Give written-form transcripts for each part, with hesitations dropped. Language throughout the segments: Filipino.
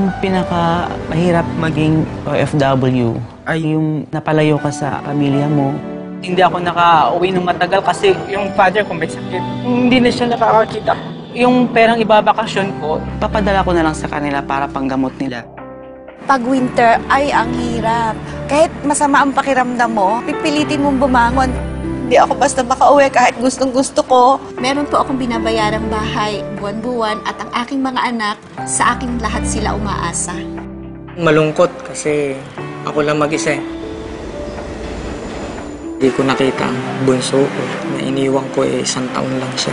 Ang pinaka-mahirap maging OFW ay yung napalayo ka sa pamilya mo. Hindi ako nakauwi ng matagal kasi yung father ko may sakit. Hindi na siya nakakakita. Yung perang ibabakasyon ko, papadala ko na lang sa kanila para panggamot nila. Pag winter ay ang hirap. Kahit masama ang pakiramdam mo, pipilitin mong bumangon. Hindi ako basta makauwi kahit gustong-gusto ko. Meron po akong binabayarang bahay buwan-buwan at ang aking mga anak, sa aking lahat sila umaasa. Malungkot kasi ako lang mag-isa. Hindi ko nakita ang bunso ko na iniwan ko 1 taon lang siya.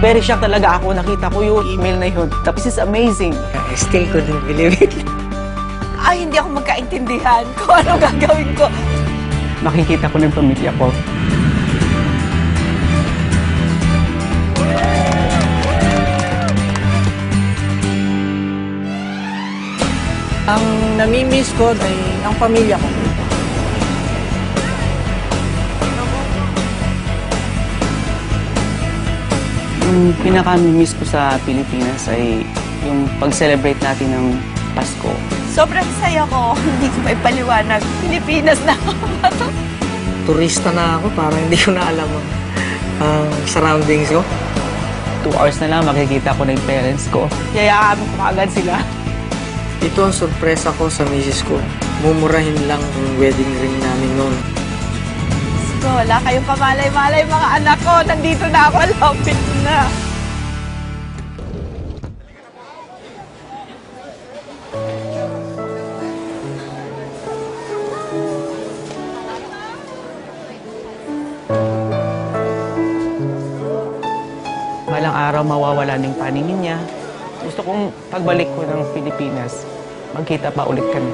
Very shocked talaga ako. Nakita ko yung email na yun. This is amazing. I still couldn't believe it. Ay, hindi ako magkaintindihan kung ano gagawin ko. Makikita ko ng pamilya ko. Ang nami-miss ko ay ang pamilya ko. Yung pinaka-miss ko sa Pilipinas ay yung pag-celebrate natin ng Pasko. Sobrang saya ko. Hindi ko may paliwanag. Pilipinas na ako. Turista na ako, parang hindi ko na alam ang surroundings ko. 2 hours na lang makikita ko na yung parents ko. Yayakapin ko agad sila. Ito ang sorpresa ko sa misis ko. Mumurahin lang ang wedding ring namin noon. Wala kayong kamalay-malay mga anak ko. Nandito na ako. Lapit na. Balang araw mawawala ng paningin niya. Gusto kong pagbalik ko ng Pilipinas, magkita pa ulit kami.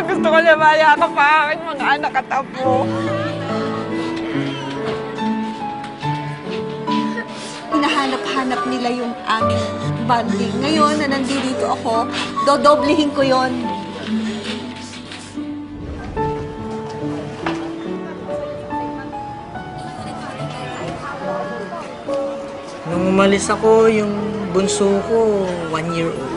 Gusto ko na mayakap pa aking mga anak at apo. Hinahanap-hanap nila yung aming bonding. Ngayon na nandito ako, dodoblihin ko yon. Nung umalis ako, yung bunso ko, 1 year old.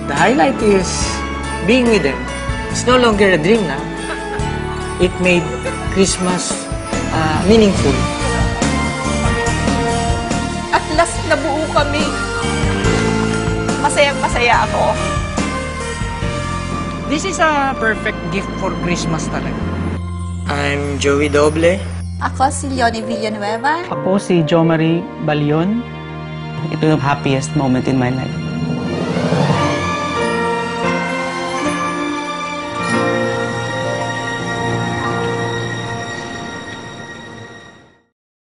The highlight is being with them. It's no longer a dream na. It made Christmas meaningful. At last nabuo kami. Masayang-masaya ako. This is a perfect gift for Christmas talaga. I'm Joey Doble. Ako si Leonie Villanueva. Ako si Jo Marie Balion. Ito yung happiest moment in my life.